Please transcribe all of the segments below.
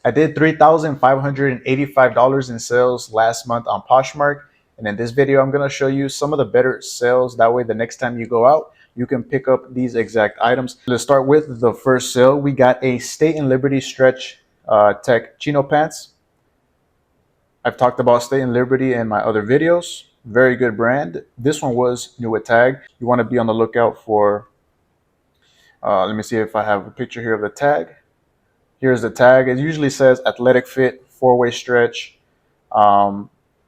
I did $3,585 in sales last month on Poshmark. And in this video, I'm going to show you some of the better sales. That way, the next time you go out, you can pick up these exact items. Let's start with the first sale. We got a State and Liberty Stretch Tech chino pants. I've talked about State and Liberty in my other videos. Very good brand. This one was new at tag. You want to be on the lookout for, let me see if I have a picture here of the tag. Here's the tag. It usually says athletic fit, 4-way stretch,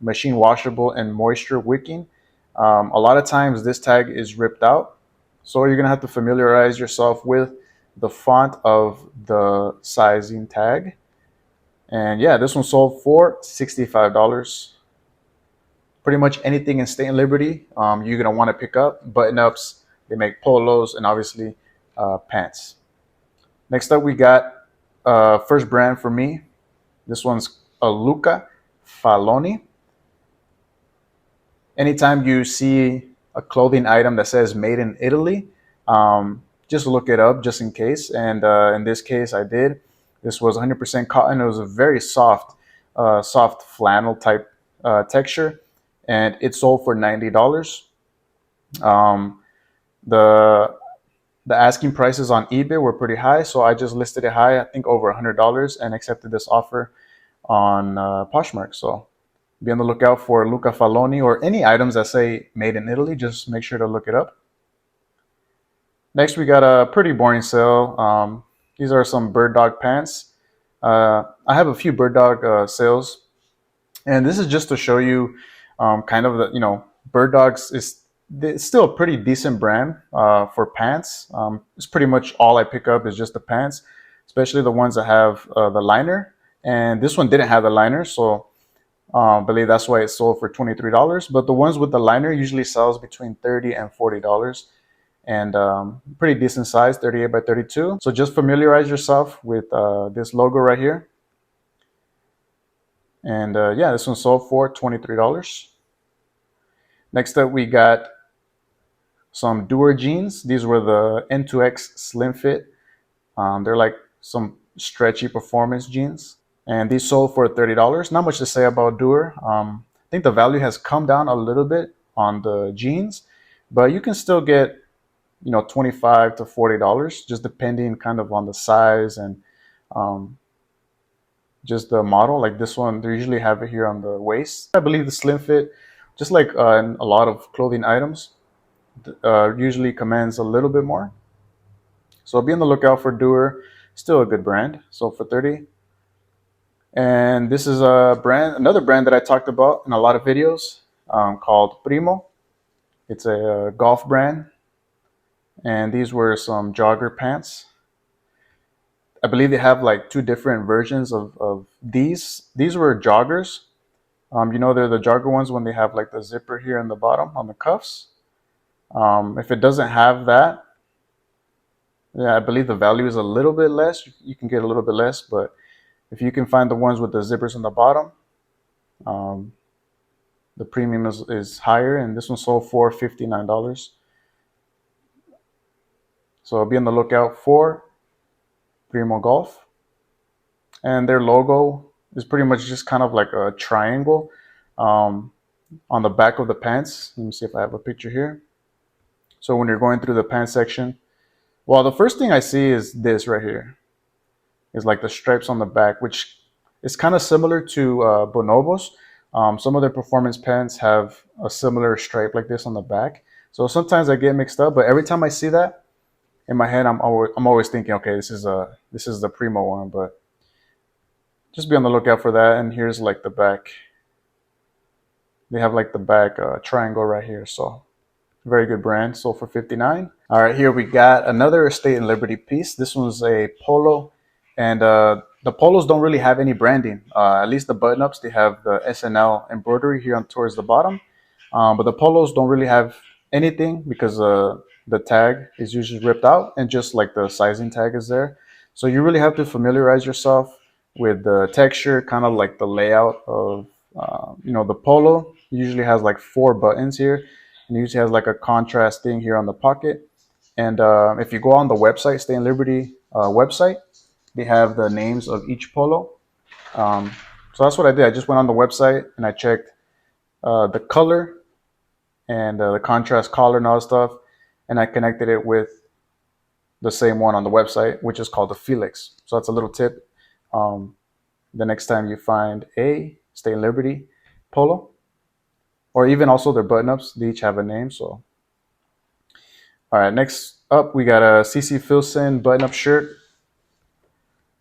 machine washable, and moisture wicking. A lot of times this tag is ripped out. So you're going to have to familiarize yourself with the font of the sizing tag. And yeah, this one sold for $65. Pretty much anything in State and Liberty, you're going to want to pick up. Button-ups, they make polos, and obviously pants. Next up, we got first brand for me. This one's a Luca Faloni. Anytime you see a clothing item that says made in Italy, just look it up just in case. And in this case, I did. This was 100% cotton. It was a very soft, soft flannel type texture, and it sold for $90. The asking prices on eBay were pretty high, so I just listed it high, I think over $100, and accepted this offer on Poshmark. So be on the lookout for Luca Faloni or any items that say made in Italy. Just make sure to look it up. Next, we got a pretty boring sale. These are some bird dog pants. I have a few bird dog sales, and this is just to show you kind of the, bird dogs it's still a pretty decent brand for pants. It's pretty much all I pick up is just the pants, especially the ones that have the liner. And this one didn't have the liner, so I believe that's why it sold for $23. But the ones with the liner usually sells between $30 and $40. And pretty decent size, 38 by 32. So just familiarize yourself with this logo right here. And yeah, this one sold for $23. Next up, we got some Duer jeans. These were the N2X Slim Fit. They're like some stretchy performance jeans. And these sold for $30. Not much to say about Duer. I think the value has come down a little bit on the jeans, but you can still get $25 to $40, just depending kind of on the size and just the model. Like this one, they usually have it here on the waist. I believe the slim fit, just like in a lot of clothing items, usually commands a little bit more. So be on the lookout for Duer. Still a good brand. Sold for $30. And this is another brand that I talked about in a lot of videos called Primo. It's a golf brand. And these were some jogger pants. I believe they have like two different versions of these. These were joggers. They're the jogger ones when they have like the zipper here in the bottom on the cuffs. If it doesn't have that, yeah, I believe the value is a little bit less. You can get a little bit less, but if you can find the ones with the zippers on the bottom, the premium is higher, and this one sold for $59. So be on the lookout for Primo Golf. And their logo is pretty much just kind of like a triangle on the back of the pants. Let me see if I have a picture here. So when you're going through the pants section, well, the first thing I see is this right here. Is like the stripes on the back, which is kind of similar to Bonobos. Some of their performance pants have a similar stripe like this on the back. So sometimes I get mixed up, but every time I see that, in my head, I'm always thinking, okay, this is the Primo one, but just be on the lookout for that. And here's like the back. They have like the back triangle right here. So very good brand. Sold for $59. All right, here we got another State and Liberty piece. This one's a polo, and the polos don't really have any branding. At least the button-ups, they have the SNL embroidery here towards the bottom, but the polos don't really have anything because the tag is usually ripped out and just like the sizing tag is there. So you really have to familiarize yourself with the texture, kind of like the layout of, the polo usually has like 4 buttons here, and usually has like a contrast thing here on the pocket. And if you go on the website, Stay in Liberty website, they have the names of each polo. So that's what I did. I just went on the website and I checked the color and the contrast color and all that stuff, and I connected it with the same one on the website, which is called the Felix. So that's a little tip. Um, the next time you find a Stay in Liberty polo, or even also their button-ups, they each have a name. So, all right, next up we got a CC Filson button-up shirt.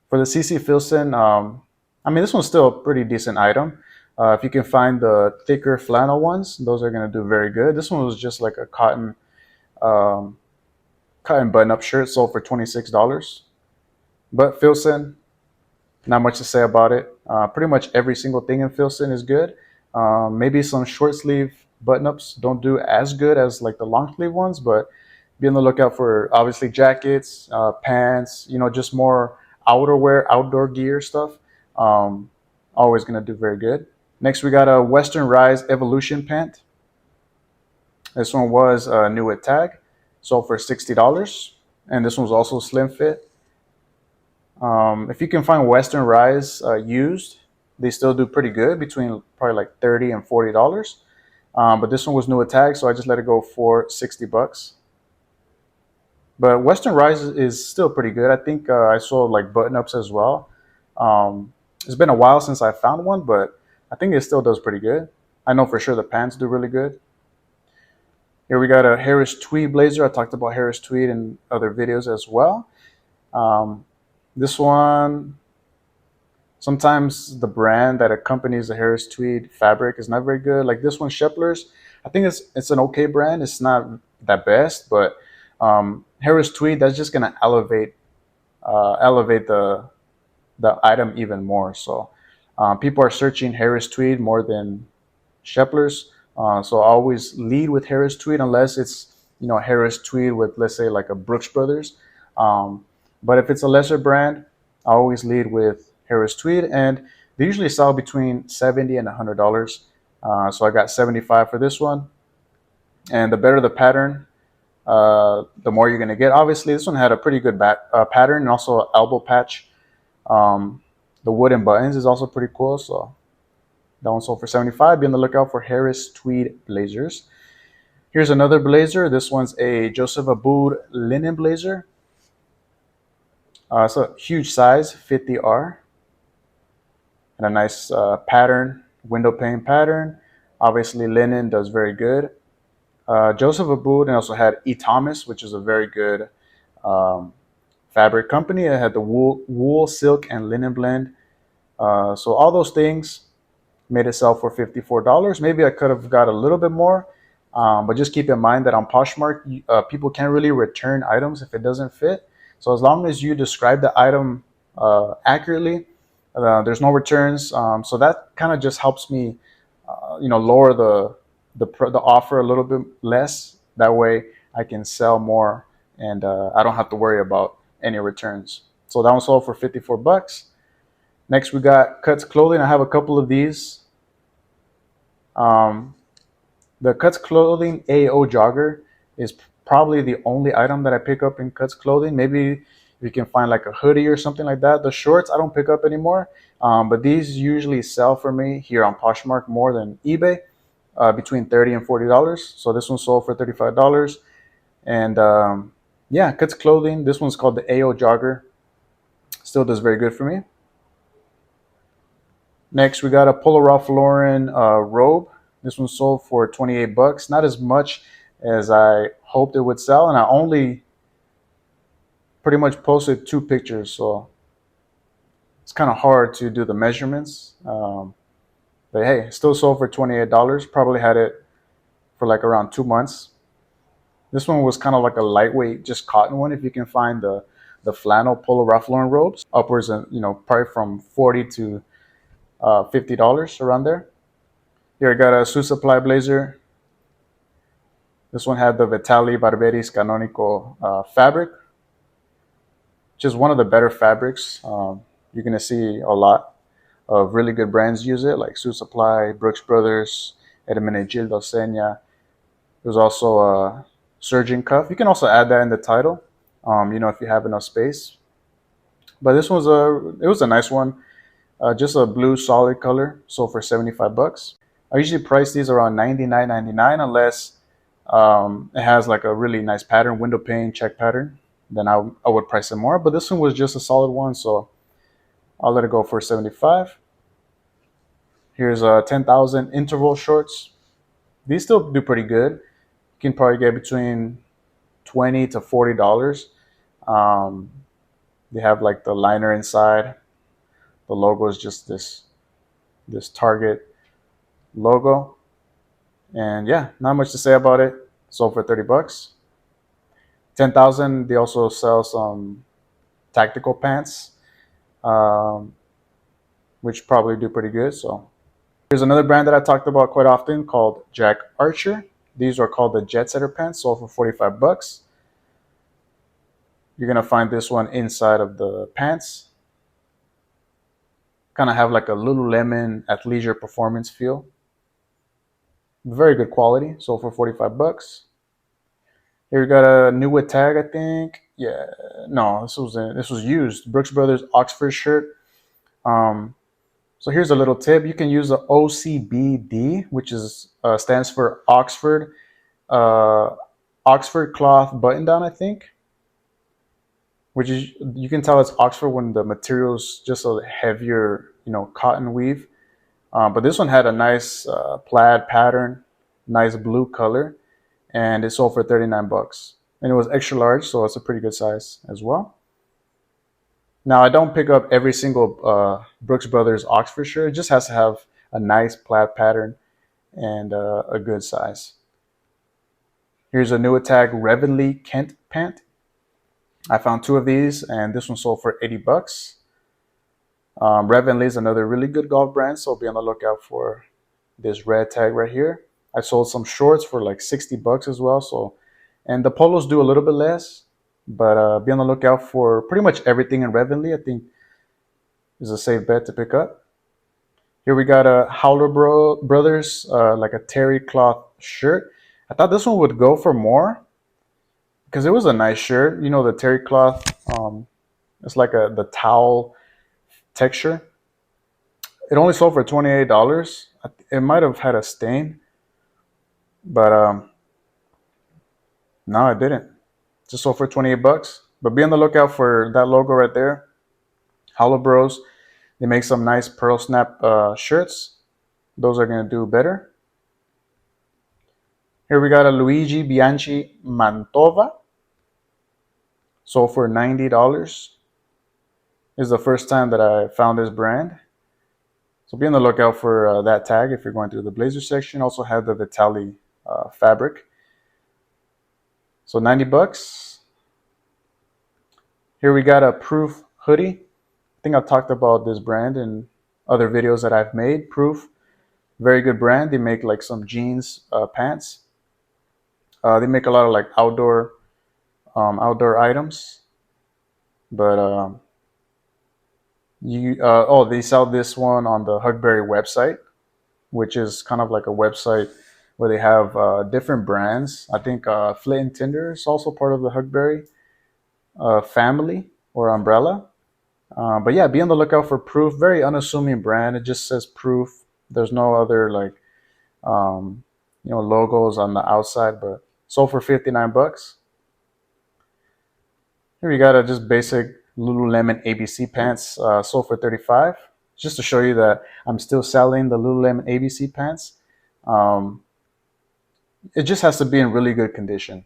For the CC Filson, I mean, this one's still a pretty decent item. If you can find the thicker flannel ones, those are going to do very good. This one was just like a um, cotton button-up shirt, sold for $26. But Filson, not much to say about it. Pretty much every single thing in Filson is good. Maybe some short sleeve button-ups don't do as good as like the long sleeve ones, but be on the lookout for obviously jackets, pants, just more outerwear, outdoor gear stuff. Um, Always gonna do very good. Next, we got a Western Rise Evolution pant. This one was new with tag, sold for $60, and this one was also slim fit. If you can find Western Rise used, they still do pretty good, between probably like $30 and $40. But this one was new with tag, so I just let it go for $60. But Western Rise is still pretty good. I think I saw like button ups as well. It's been a while since I found one, but I think it still does pretty good. I know for sure the pants do really good. Here we got a Harris Tweed blazer. I talked about Harris Tweed in other videos as well. This one, sometimes the brand that accompanies the Harris Tweed fabric is not very good. Like this one, Shepler's, I think it's an okay brand. It's not that best, but Harris Tweed, that's just gonna elevate the item even more. So people are searching Harris Tweed more than Shepler's. So I always lead with Harris Tweed unless it's Harris Tweed with, let's say, like a Brooks Brothers. Um, but if it's a lesser brand, I always lead with Harris Tweed, and they usually sell between $70 and $100. So I got 75 for this one. And the better the pattern, the more you're going to get. Obviously, this one had a pretty good pattern and also elbow patch. The wooden buttons is also pretty cool. So that one sold for 75. Be on the lookout for Harris Tweed blazers. Here's another blazer. This one's a Joseph Abboud linen blazer. It's a huge size, 50R. And a nice pattern, window pane pattern. Obviously, linen does very good. Joseph Abboud, and also had E. Thomas, which is a very good fabric company. It had the wool, silk, and linen blend. So all those things made it sell for $54. Maybe I could have got a little bit more, but just keep in mind that on Poshmark, people can't really return items if it doesn't fit. So as long as you describe the item accurately, there's no returns. So that kind of just helps me, lower the offer a little bit less. That way I can sell more, and I don't have to worry about any returns. So that one sold for $54. Next, we got Cuts Clothing. I have a couple of these. The Cuts Clothing AO jogger is probably the only item that I pick up in Cuts Clothing. Maybe if you can find like a hoodie or something like that. The shorts I don't pick up anymore, but these usually sell for me here on Poshmark more than eBay, between $30 and $40. So this one sold for $35. And yeah, Cuts Clothing. This one's called the AO jogger. Still does very good for me. Next, we got a Polo Ralph Lauren robe. This one sold for $28. Not as much as I hoped it would sell, and I only pretty much posted 2 pictures, so it's kind of hard to do the measurements. But hey, still sold for $28. Probably had it for like around 2 months. This one was kind of like a lightweight, just cotton one. If you can find the flannel Polo Ralph Lauren robes, upwards of probably from $40 to $50 around there. Here I got a Sioux Supply blazer. This one had the Vitali Barberis Canonico fabric, which is one of the better fabrics. You're gonna see a lot of really good brands use it, like Sioux Supply, Brooks Brothers, Hermenegildo Senya. There's also a surgeon cuff. You can also add that in the title, if you have enough space. But this was it was a nice one. Just a blue solid color, sold for 75 bucks. I usually price these around $99.99 unless it has like a really nice pattern, window pane, check pattern. Then I would price it more. But this one was just a solid one, so I'll let it go for 75. Here's 10,000 interval shorts. These still do pretty good. You can probably get between $20 to $40. Um, they have like the liner inside. The logo is just this Target logo. And yeah, not much to say about it. Sold for 30 bucks. 10,000. They also sell some tactical pants, um, which probably do pretty good. So here's another brand that I talked about quite often called Jack Archer. These are called the Jet Setter pants, sold for 45 bucks. You're gonna find this one inside of the pants. Kind of have like a Lululemon athleisure performance feel. Very good quality, sold for 45 bucks. Here we got a new tag, I think. Yeah, no, this was used. Brooks Brothers Oxford shirt. So here's a little tip. You can use the OCBD, which is stands for uh, Oxford cloth button down, I think. Which is, you can tell it's Oxford when the material's just a heavier, cotton weave. But this one had a nice plaid pattern, nice blue color, and it sold for 39 bucks. And it was extra large, so it's a pretty good size as well. Now, I don't pick up every single Brooks Brothers Oxford shirt. It just has to have a nice plaid pattern and a good size. Here's a new tag Revelly Kent pant. I found two of these, and this one sold for 80 bucks. Revelly is another really good golf brand, so be on the lookout for this red tag right here. I sold some shorts for like 60 bucks as well. So, and the polos do a little bit less, but be on the lookout for pretty much everything in Revelly. I think is a safe bet to pick up. Here we got a Howler Brothers, like a terry cloth shirt. I thought this one would go for more because it was a nice shirt. The terry cloth, it's like the towel texture. It only sold for $28. It might have had a stain, but no, it didn't. Just sold for 28 bucks. But be on the lookout for that logo right there. Howler Bros. They make some nice pearl snap shirts. Those are going to do better. Here we got a Luigi Bianchi Mantova. Sold for $90. This is the first time that I found this brand. So be on the lookout for that tag if you're going through the blazer section. Also have the Vitali fabric. So 90 bucks. Here we got a Proof hoodie. I think I've talked about this brand in other videos that I've made. Proof, very good brand. They make like some jeans pants. They make a lot of like outdoor items. But they sell this one on the Hugberry website, which is kind of like a website where they have different brands. I think Flint and Tinder is also part of the Hugberry family or umbrella. But yeah, be on the lookout for Proof. Very unassuming brand. It just says Proof. There's no other like logos on the outside, but sold for 59 bucks. Here we got a just basic Lululemon ABC pants, sold for 35. Just to show you that I'm still selling the Lululemon ABC pants. It just has to be in really good condition.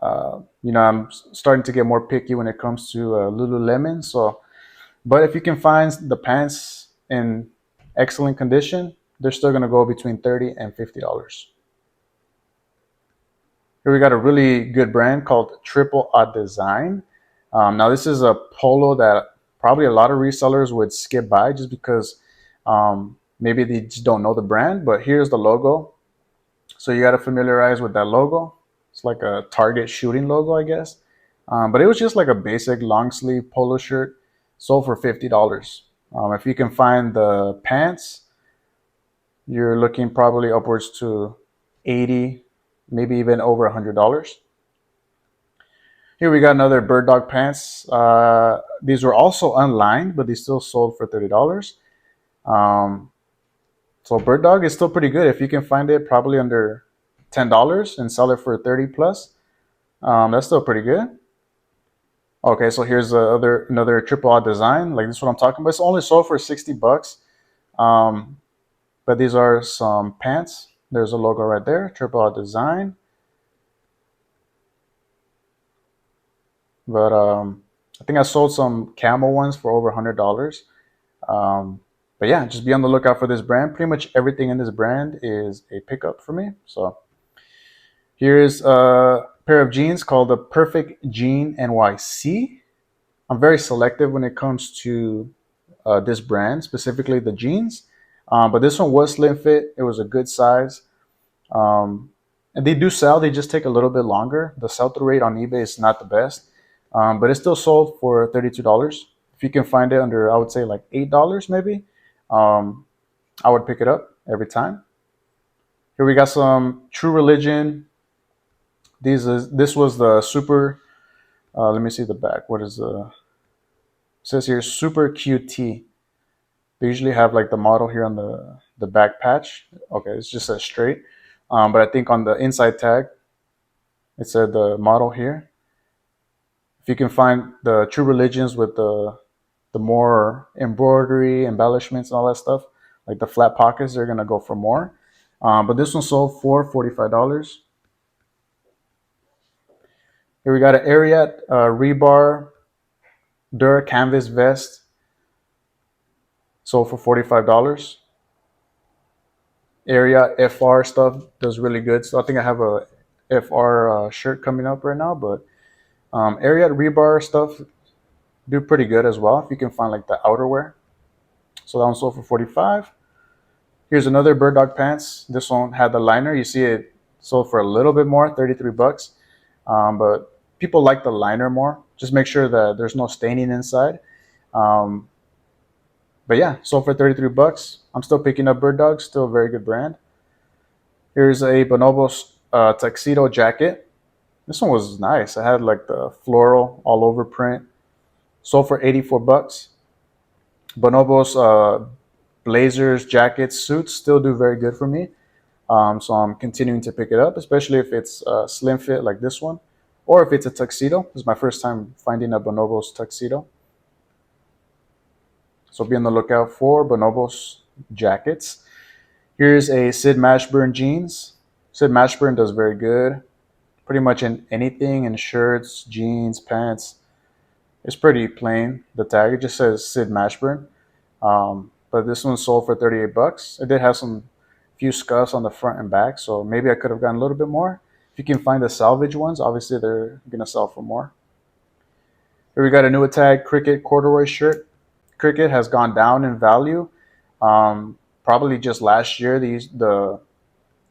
I'm starting to get more picky when it comes to Lululemon. But if you can find the pants in excellent condition, they're still going to go between $30 and $50. Here we got a really good brand called Triple A Design. Now this is a polo that probably a lot of resellers would skip by just because maybe they just don't know the brand. But here's the logo. So you got to familiarize with that logo. It's like a Target shooting logo, I guess. But it was just like a basic long sleeve polo shirt, sold for $50. If you can find the pants, you're looking probably upwards to $80, maybe even over $100. Here we got another bird dog pants. These were also unlined, but they still sold for $30. Um, so bird dog is still pretty good. If you can find it probably under $10 and sell it for 30 plus, that's still pretty good. Okay, so here's another triple odd design. Like this is what I'm talking about. It's only sold for 60 bucks. Um, but these are some pants. There's a logo right there, triple odd design. But I think I sold some camel ones for over $100. But yeah, just be on the lookout for this brand. Pretty much everything in this brand is a pickup for me. So here's a pair of jeans called the Perfect Jean NYC. I'm very selective when it comes to this brand, specifically the jeans. But this one was slim fit. It was a good size. Um, and they do sell. They just take a little bit longer. The sell-through rate on eBay is not the best. But it's still sold for $32. If you can find it under, I would say like $8 maybe, I would pick it up every time. Here we got some True Religion. This was the super. Let me see the back. What is the? It says here Super QT. They usually have like the model here on the back patch. Okay, it's just a straight. But I think on the inside tag, it said the model here. If you can find the True Religions with the more embroidery, embellishments, and all that stuff, like the flat pockets, they're gonna go for more. But this one sold for $45. Here we got an Ariat rebar Dura canvas vest, sold for $45. Ariat FR stuff does really good. So I think I have a FR shirt coming up right now, but Ariat rebar stuff do pretty good as well if you can find like the outerwear. So that one sold for 45. Here's another bird dog pants. This one had the liner. You see it sold for a little bit more, 33 bucks. But people like the liner more. Just make sure that there's no staining inside. Um, but yeah, sold for 33 bucks. I'm still picking up bird dogs, still a very good brand. Here's a Bonobos tuxedo jacket. This one was nice. I had like the floral all over print. Sold for 84 bucks. Bonobos blazers, jackets, suits still do very good for me. So I'm continuing to pick it up, especially if it's a slim fit like this one, or if it's a tuxedo. This is my first time finding a Bonobos tuxedo. So be on the lookout for Bonobos jackets. Here's a Sid Mashburn jeans. Sid Mashburn does very good. Pretty much in anything, in shirts, jeans, pants. It's pretty plain. The tag, it just says Sid Mashburn. But this one sold for 38 bucks. It did have some few scuffs on the front and back, so maybe I could have gotten a little bit more. If you can find the salvage ones, obviously they're gonna sell for more. Here we got a new tag Cricket corduroy shirt. Cricket has gone down in value. Probably just last year, the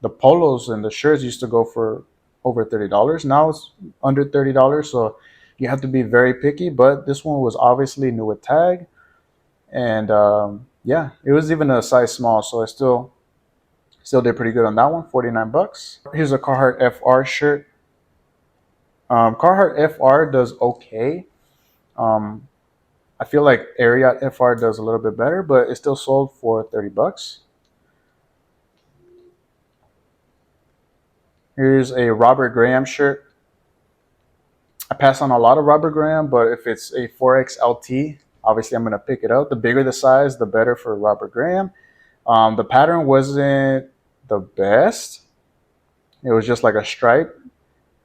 polos and the shirts used to go for over $30. Now it's under $30, so you have to be very picky. But this one was obviously new with tag, and yeah, it was even a size small, so I still did pretty good on that one. 49 bucks. Here's a Carhartt FR shirt. Carhartt FR does okay. Um, I feel like Ariat FR does a little bit better, but it still sold for 30 bucks. Here's a Robert Graham shirt. I pass on a lot of Robert Graham, but if it's a 4X LT, obviously I'm going to pick it up. The bigger the size, the better for Robert Graham. The pattern wasn't the best. It was just like a stripe.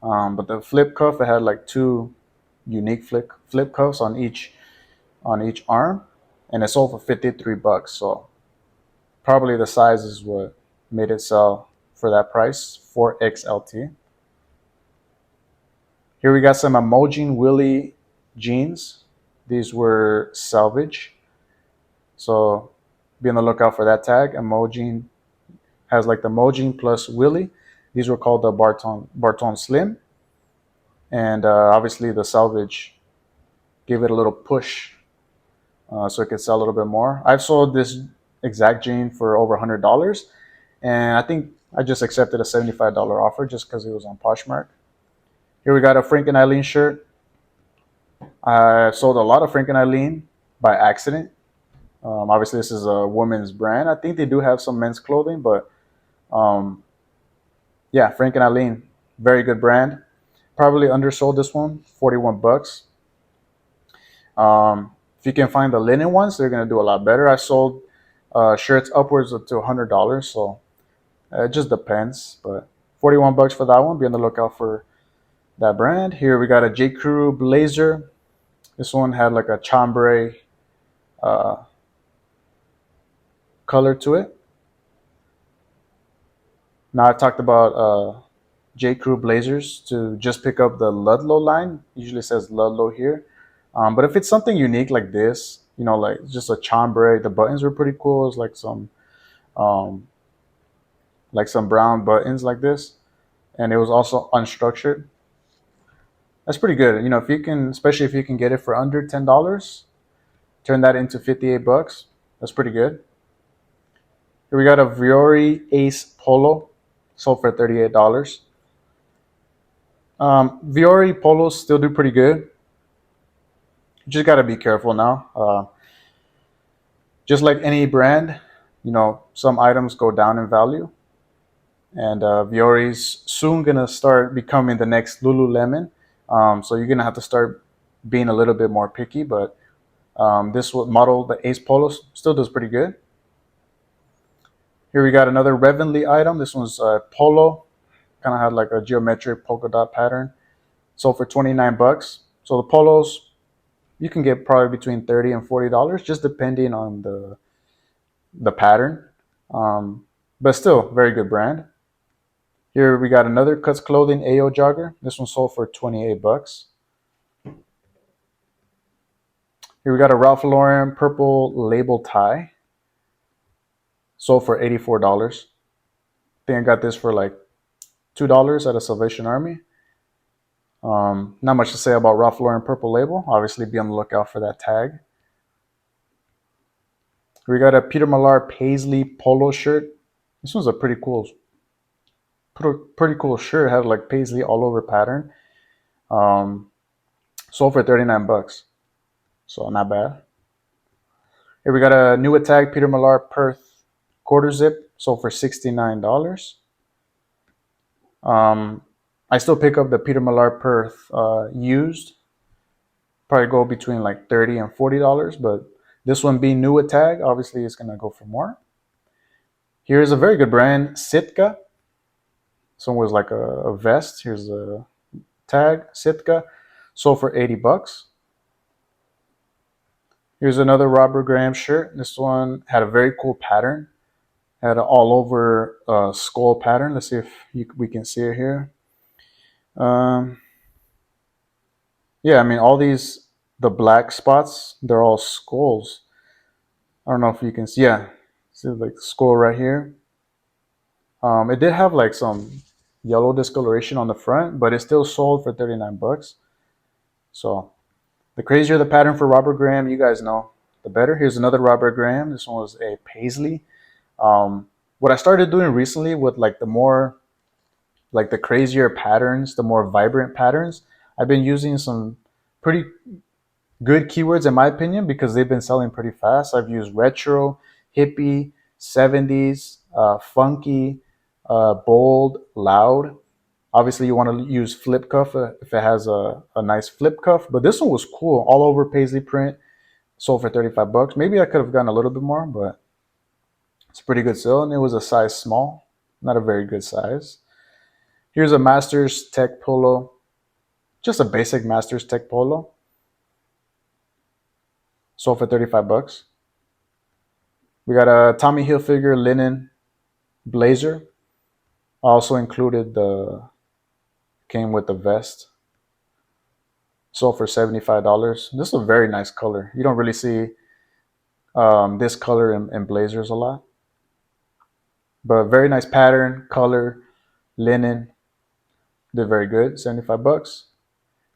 But the flip cuff, it had like two unique flip cuffs on each arm, and it sold for 53 bucks. So probably the size is what made it sell for that price, 4XLT. Here we got some Emojin Willie jeans. These were salvage. So be on the lookout for that tag. Emojin has like the Emojin plus Willie. These were called the Barton Slim. And obviously the salvage gave it a little push so it could sell a little bit more. I've sold this exact jean for over $100, and I think I just accepted a $75 offer just because it was on Poshmark. Here we got a Frank and Eileen shirt. I sold a lot of Frank and Eileen by accident. Obviously, this is a woman's brand. I think they do have some men's clothing, but um, yeah, Frank and Eileen, very good brand. Probably undersold this one, 41 bucks. If you can find the linen ones, they're gonna do a lot better. I sold shirts upwards of to $100, so it just depends. But 41 bucks for that one. Be on the lookout for that brand. Here we got a J. Crew blazer. This one had like a chambray uh, color to it. Now I talked about J. Crew blazers to just pick up the Ludlow line. Usually says Ludlow here. But if it's something unique like this, you know, like just a chambray, the buttons were pretty cool. It's um, like some brown buttons like this, and it was also unstructured. That's pretty good. You know, if you can, especially if you can get it for under $10, turn that into 58 bucks. That's pretty good. Here we got a Vuori Ace Polo, sold for $38. Vuori polos still do pretty good. You just got to be careful now. Just like any brand, you know, some items go down in value, and Vuori's soon gonna start becoming the next Lululemon. So you're gonna have to start being a little bit more picky. But this model, the Ace Polos, still does pretty good. Here we got another Revenly item. This one's a polo, kind of had like a geometric polka dot pattern. Sold for 29 bucks. So the polos you can get probably between $30 and $40, just depending on the pattern. Um, but still, very good brand. Here we got another Cuts Clothing AO jogger. This one sold for 28 bucks. Here we got a Ralph Lauren purple label tie. Sold for $84. I think I got this for like $2 at a Salvation Army. Not much to say about Ralph Lauren purple label. Obviously, be on the lookout for that tag. We got a Peter Millar Paisley polo shirt. This one's a pretty cool shirt. It had like paisley all over pattern. Um, Sold for 39 bucks. So not bad. Here we got a new attack Peter Millar Perth quarter zip. Sold for $69. I still pick up the Peter Millar Perth used. Probably go between like $30 and $40, but this one being new attack, obviously it's gonna go for more. Here's a very good brand, Sitka. This one was like a vest. Here's a tag, Sitka, sold for 80 bucks. Here's another Robert Graham shirt. This one had a very cool pattern. Had an all over skull pattern. Let's see if we can see it here. Um, yeah, I mean, all these, the black spots, they're all skulls. I don't know if you can see. Yeah, see like the skull right here. It did have like some yellow discoloration on the front, but it still sold for 39 bucks. So the crazier the pattern for Robert Graham, you guys know, the better. Here's another Robert Graham. This one was a paisley. What I started doing recently with like the more, like the crazier patterns, the more vibrant patterns, I've been using some pretty good keywords in my opinion because they've been selling pretty fast. I've used retro, hippie, 70s, funky, bold, loud. Obviously, you want to use flip cuff if it has a nice flip cuff. But this one was cool, all over paisley print. Sold for 35 bucks. Maybe I could have gotten a little bit more, but it's a pretty good sale. And it was a size small, not a very good size. Here's a Masters Tech Polo, just a basic Masters Tech Polo. Sold for 35 bucks. We got a Tommy Hilfiger linen blazer. Also included came with the vest. Sold for $75. This is a very nice color. You don't really see this color in blazers a lot. But very nice pattern, color, linen. They're very good. 75 bucks.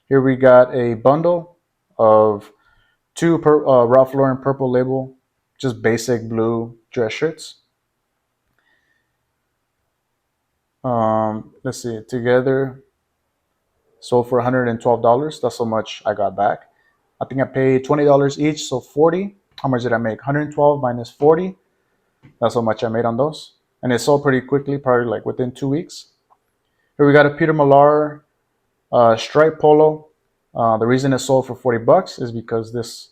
Here we got a bundle of two Ralph Lauren purple label, just basic blue dress shirts. Let's see, together sold for $112. That's how much I got back. I think I paid $20 each, so 40. How much did I make? 112 minus 40. That's how much I made on those. And it sold pretty quickly, probably like within 2 weeks. Here we got a Peter Millar striped polo. The reason it sold for $40 is because this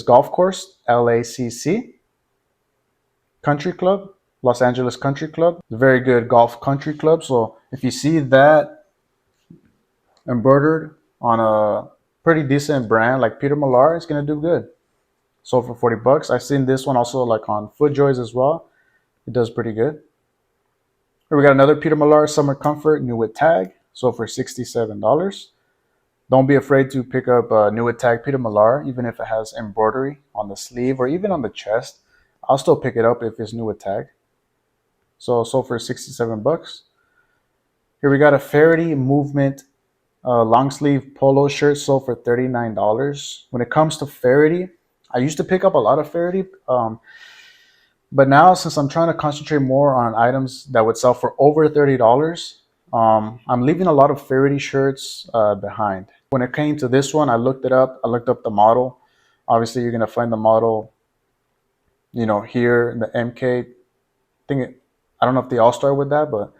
golf course, LACC Country Club, Los Angeles Country Club, it's a very good golf country club. So if you see that embroidered on a pretty decent brand like Peter Millar, it's gonna do good. Sold for $40. I've seen this one also like on FootJoys as well. It does pretty good. Here we got another Peter Millar Summer Comfort new with tag. Sold for $67. Don't be afraid to pick up a new with tag Peter Millar, even if it has embroidery on the sleeve or even on the chest. I'll still pick it up if it's new with tag. So sold for $67. Here we got a Faraday Movement long sleeve polo shirt, sold for $39. When it comes to Faraday, I used to pick up a lot of Faraday, but now since I'm trying to concentrate more on items that would sell for over $30, I'm leaving a lot of Faraday shirts behind. When it came to this one, I looked it up. I looked up the model. Obviously, you're gonna find the model, here in the MK thing. I don't know if they all start with that, but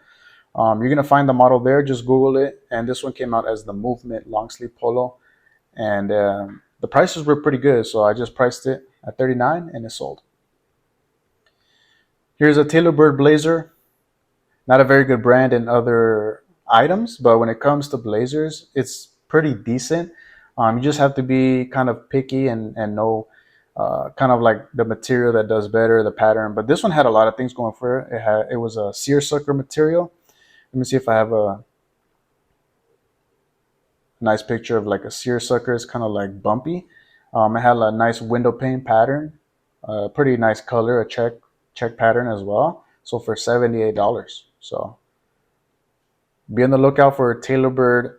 you're gonna find the model there. Just Google it, and this one came out as the Movement long sleeve polo, and the prices were pretty good, so I just priced it at $39 and it sold. Here's a Tailorbird blazer. Not a very good brand in other items, but when it comes to blazers, it's pretty decent. You just have to be kind of picky and know kind of like the material that does better, the pattern. But this one had a lot of things going for it. It was a seersucker material. Let me see if I have a nice picture of like a seersucker. It's kind of like bumpy. It had a nice window pane pattern, pretty nice color, a check pattern as well. So for $78. So be on the lookout for a Tailorbird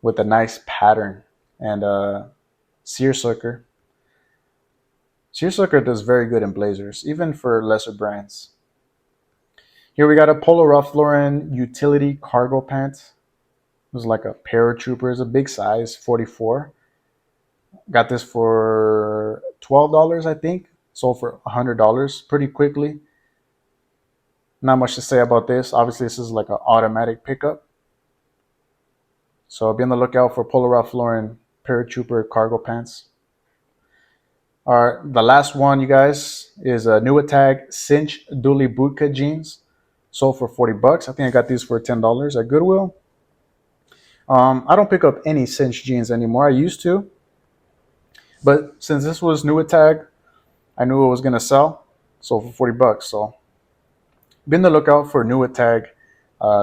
with a nice pattern and seersucker. Seersucker does very good in blazers, even for lesser brands. Here we got a Polo Ralph Lauren utility cargo pant. It was like a paratrooper, it's a big size, 44. Got this for $12, I think. Sold for $100 pretty quickly. Not much to say about this. Obviously, this is like an automatic pickup. So be on the lookout for Polo Ralph Lauren paratrooper cargo pants. All right, the last one, you guys, is a new tag cinch dually bootcut jeans. Sold for $40. I think I got these for $10 at Goodwill. I don't pick up any cinch jeans anymore. I used to, but since this was new tag, I knew it was gonna sell. Sold for $40. So be on the lookout for new tag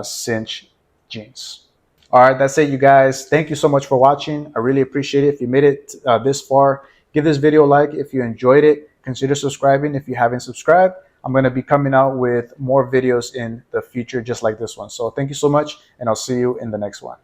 cinch jeans. All right, that's it, you guys. Thank you so much for watching. I really appreciate it. If you made it this far, give this video a like. If you enjoyed it, consider subscribing if you haven't subscribed. I'm going to be coming out with more videos in the future just like this one. So thank you so much, and I'll see you in the next one.